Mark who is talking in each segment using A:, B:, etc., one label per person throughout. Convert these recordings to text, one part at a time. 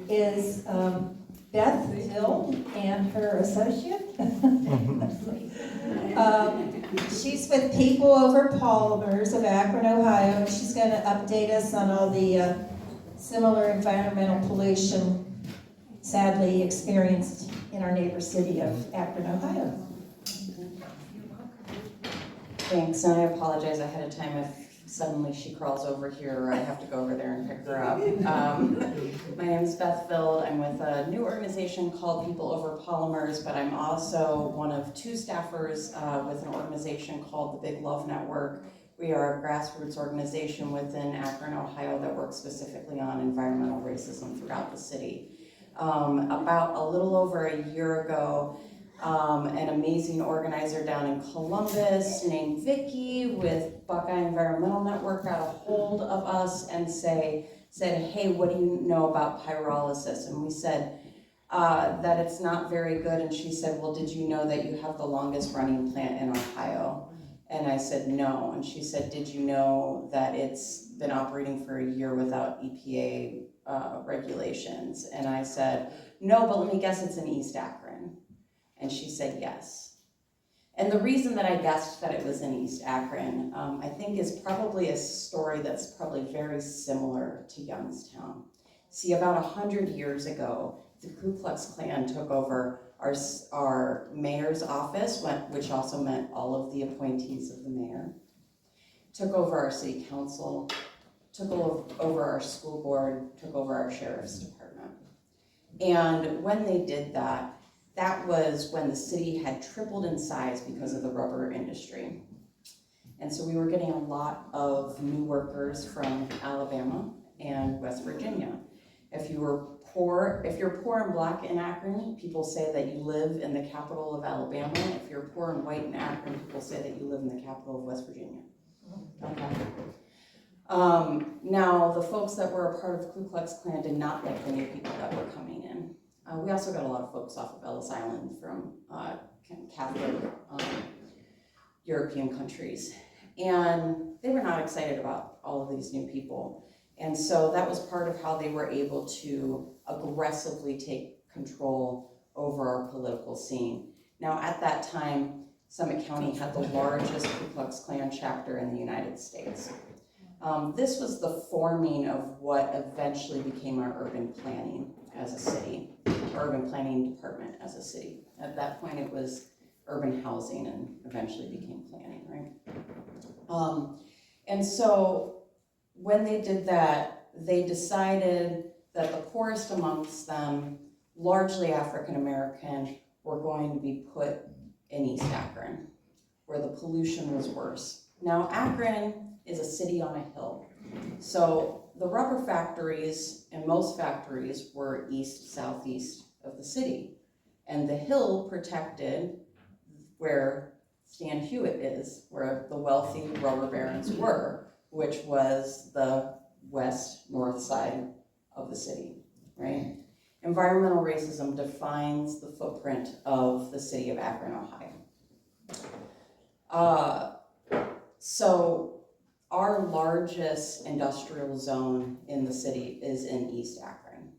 A: is Beth Hill and her associate. She's with People Over Polymers of Akron, Ohio, and she's going to update us on all the similar environmental pollution sadly experienced in our neighbor city of Akron, Ohio.
B: Thanks, and I apologize ahead of time if suddenly she crawls over here or I have to go over there and pick her up. My name is Beth Field. I'm with a new organization called People Over Polymers, but I'm also one of two staffers with an organization called the Big Love Network. We are a grassroots organization within Akron, Ohio that works specifically on environmental racism throughout the city. About a little over a year ago, an amazing organizer down in Columbus named Vicky with Buckeye Environmental Network got a hold of us and said, hey, what do you know about pyrolysis? And we said that it's not very good. And she said, well, did you know that you have the longest running plant in Ohio? And I said, no. And she said, did you know that it's been operating for a year without EPA regulations? And I said, no, but let me guess, it's in East Akron. And she said yes. And the reason that I guessed that it was in East Akron, I think is probably a story that's probably very similar to Youngstown. See, about 100 years ago, the Ku Klux Klan took over our mayor's office, which also meant all of the appointees of the mayor, took over our city council, took over our school board, took over our sheriff's department. And when they did that, that was when the city had tripled in size because of the rubber industry. And so we were getting a lot of new workers from Alabama and West Virginia. If you're poor and black in Akron, people say that you live in the capital of Alabama. If you're poor and white in Akron, people say that you live in the capital of West Virginia. Okay. Now, the folks that were a part of the Ku Klux Klan did not like the new people that were coming in. We also got a lot of folks off of Ellis Island from Catholic European countries. And they were not excited about all of these new people. And so that was part of how they were able to aggressively take control over our political scene. Now, at that time, Summit County had the largest Ku Klux Klan chapter in the United States. This was the forming of what eventually became our urban planning as a city, urban planning department as a city. At that point, it was urban housing and eventually became planning, right? And so when they did that, they decided that the poorest amongst them, largely African American, were going to be put in East Akron, where the pollution was worse. Now, Akron is a city on a hill. So the rubber factories and most factories were east, southeast of the city. And the hill protected where Stan Hewitt is, where the wealthy rubber barons were, which was the west-north side of the city, right? Environmental racism defines the footprint of the city of Akron, Ohio. So our largest industrial zone in the city is in East Akron.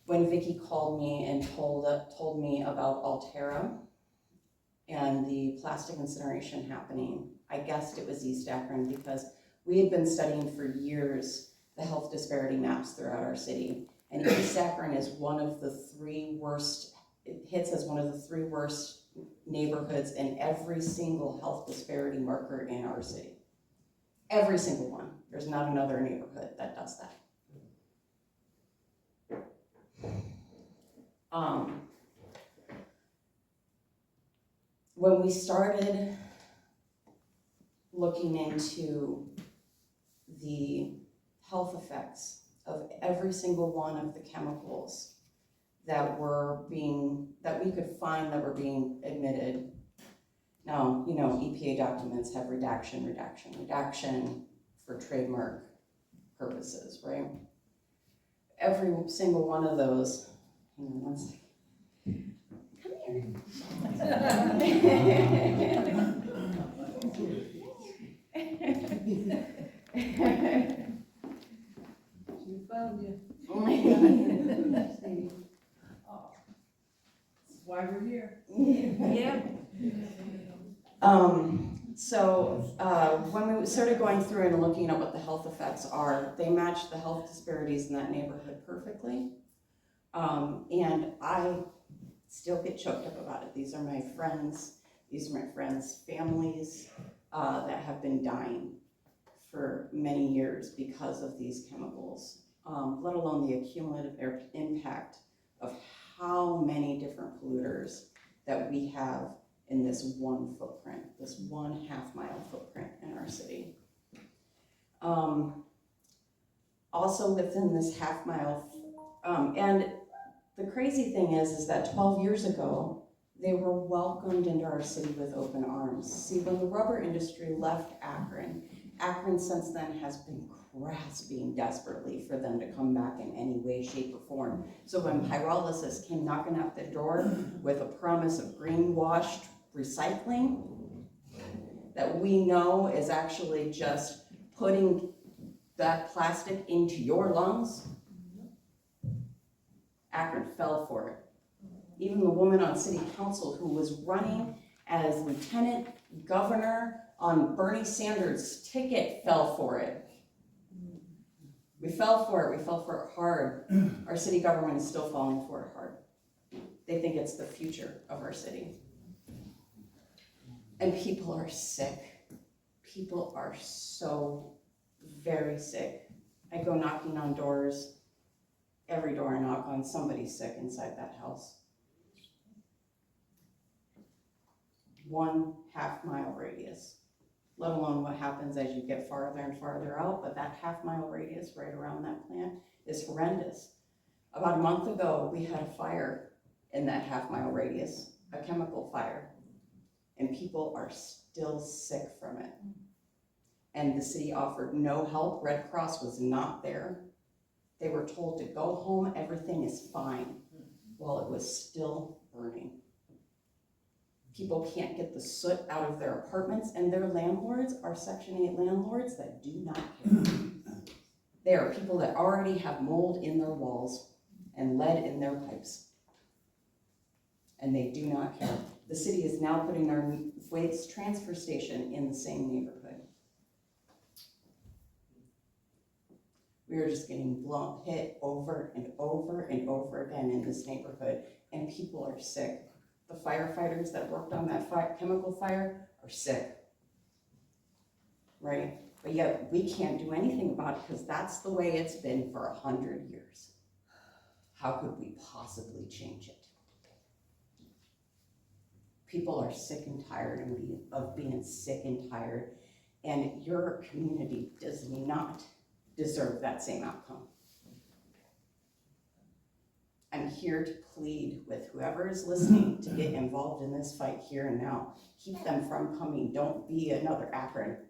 B: When Vicki called me and told me about Altera and the plastic incineration happening, I guessed it was East Akron because we had been studying for years the health disparity maps throughout our city. And East Akron is one of the three worst, it hits as one of the three worst neighborhoods in every single health disparity marker in our city. Every single one. There's not another neighborhood that does that. When we started looking into the health effects of every single one of the chemicals that we could find that were being emitted. Now, you know, EPA documents have redaction for trademark purposes, right? Every single one of those, hang on one second. Come here.
C: She found you. why we're here.
B: Yeah. When we started going through and looking at what the health effects are, they match the health disparities in that neighborhood perfectly. And I still get choked up about it. These are my friends' families that have been dying for many years because of these chemicals, let alone the accumulative impact of how many different polluters that we have in this one footprint, this 1/2 mile footprint in our city. Also within this 1/2 mile, and the crazy thing is that 12 years ago, they were welcomed into our city with open arms. See, when the rubber industry left Akron since then has been grasping desperately for them to come back in any way, shape, or form. So when Pyrolysis came knocking at the door with a promise of green-washed recycling, that we know is actually just putting that plastic into your lungs, Akron fell for it. Even the woman on city council who was running as lieutenant governor on Bernie Sanders' ticket fell for it. We fell for it hard. Our city government is still falling for it hard. They think it's the future of our city. And people are sick. People are so very sick. I go knocking on doors. Every door I knock on, somebody's sick inside that house. 1/2 mile radius, let alone what happens as you get farther and farther out, but that 1/2 mile radius right around that plant is horrendous. About a month ago, we had a fire in that 1/2 mile radius, a chemical fire, and people are still sick from it. And the city offered no help. Red Cross was not there. They were told to go home, everything is fine, while it was still burning. People can't get the soot out of their apartments, and their landlords are Section 8 landlords that do not care. They are people that already have mold in their walls and lead in their pipes, and they do not care. The city is now putting our waste transfer station in the same neighborhood. We are just getting hit over and over and over again in this neighborhood, and people are sick. The firefighters that worked on that chemical fire are sick, right? But yet we can't do anything about it because that's the way it's been for 100 years. How could we possibly change it? People are sick and tired of being sick and tired, and your community does not deserve that same outcome. I'm here to plead with whoever is listening to get involved in this fight here and now. Keep them from coming. Don't be another Akron.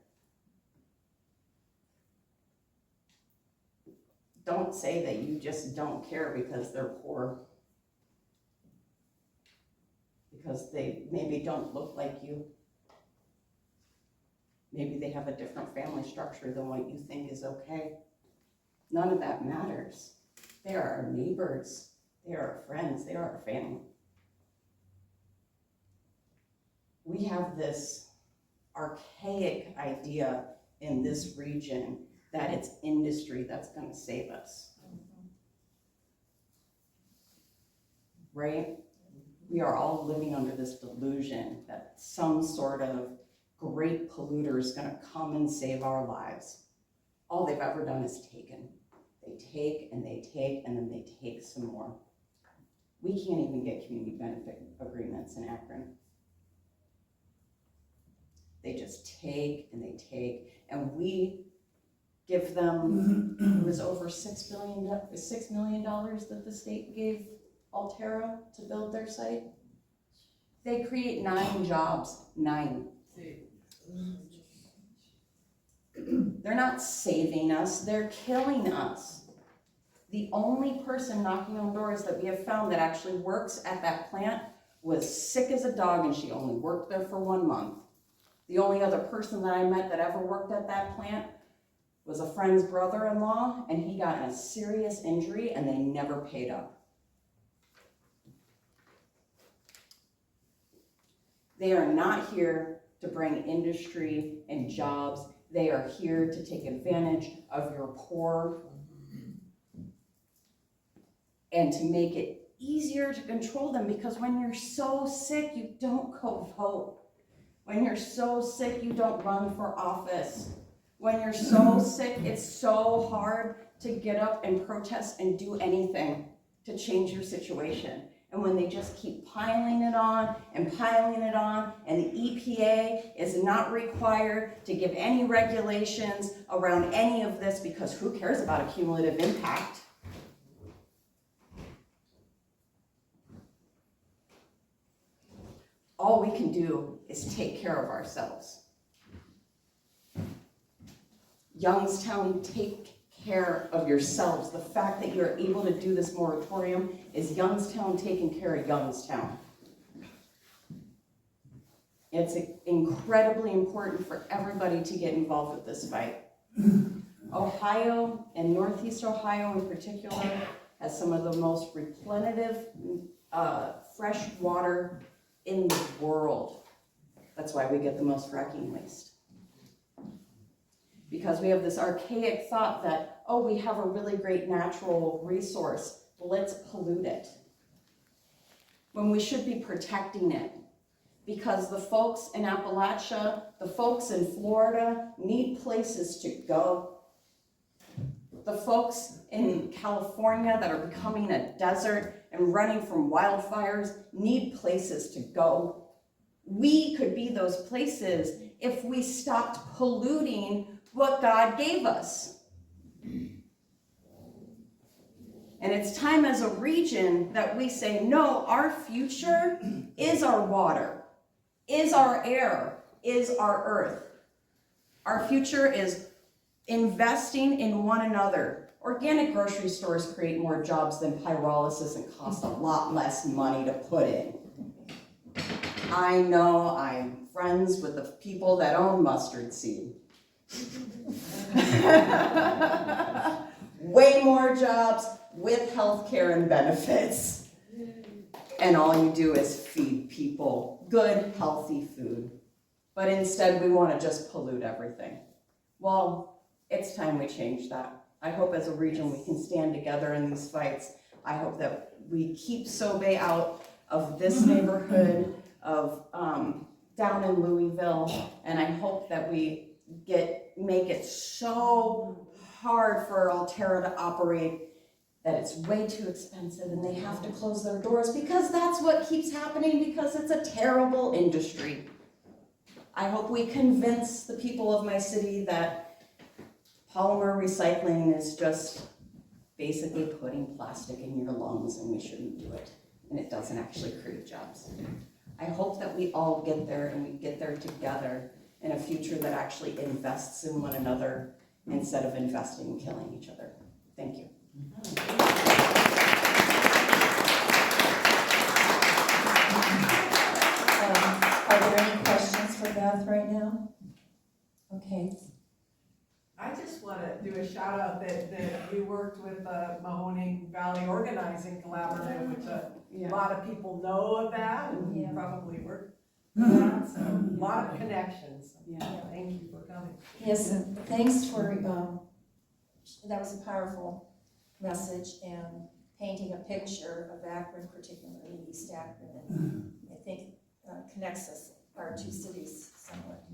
B: Don't say that you just don't care because they're poor. Because they maybe don't look like you. Maybe they have a different family structure than what you think is okay. None of that matters. They are our neighbors. They are our friends. They are our family. We have this archaic idea in this region that it's industry that's going to save us. Right? We are all living under this delusion that some sort of great polluter is going to come and save our lives. All they've ever done is taken. They take and they take and then they take some more. We can't even get community benefit agreements in Akron. They just take and they take, and we give them, it was over $6 million that the state gave Altera to build their site. They create 9 jobs, 9. They're not saving us, they're killing us. The only person knocking on doors that we have found that actually works at that plant was sick as a dog, and she only worked there for 1 month. The only other person that I met that ever worked at that plant was a friend's brother-in-law, and he got a serious injury and they never paid up. They are not here to bring industry and jobs. They are here to take advantage of your poor and to make it easier to control them, because when you're so sick, you don't go vote. When you're so sick, you don't run for office. When you're so sick, it's so hard to get up and protest and do anything to change your situation. And when they just keep piling it on, and the EPA is not required to give any regulations around any of this, because who cares about a cumulative impact? All we can do is take care of ourselves. Youngstown, take care of yourselves. The fact that you're able to do this moratorium is Youngstown taking care of Youngstown. It's incredibly important for everybody to get involved with this fight. Ohio, and Northeast Ohio in particular, has some of the most replenitive fresh water in the world. That's why we get the most fracking waste. Because we have this archaic thought that, oh, we have a really great natural resource, let's pollute it. When we should be protecting it. Because the folks in Appalachia, the folks in Florida need places to go. The folks in California that are becoming a desert and running from wildfires need places to go. We could be those places if we stopped polluting what God gave us. And it's time as a region that we say, no, our future is our water, is our air, is our earth. Our future is investing in one another. Organic grocery stores create more jobs than pyrolysis and cost a lot less money to put in. I know, I'm friends with the people that own mustard seed. Way more jobs with health care and benefits. And all you do is feed people good, healthy food. But instead, we want to just pollute everything. Well, it's time we change that. I hope as a region we can stand together in these fights. I hope that we keep Sobe out of this neighborhood, of down in Louisville, and I hope that we make it so hard for Altera to operate that it's way too expensive and they have to close their doors, because that's what keeps happening, because it's a terrible industry. I hope we convince the people of my city that polymer recycling is just basically putting plastic in your lungs and we shouldn't do it. And it doesn't actually create jobs. I hope that we all get there, and we get there together in a future that actually invests in one another instead of investing in killing each other. Thank you.
A: Are there any questions for Beth right now? Okay.
C: I just want to do a shout out that we worked with the Mahoning Valley Organizing Collaborative, which a lot of people know of that and probably work with that, so a lot of connections. Thank you for coming.
A: Yes, and thanks for, that was a powerful message, and painting a picture of Akron, particularly East Akron, and I think connects us, our two cities somewhat.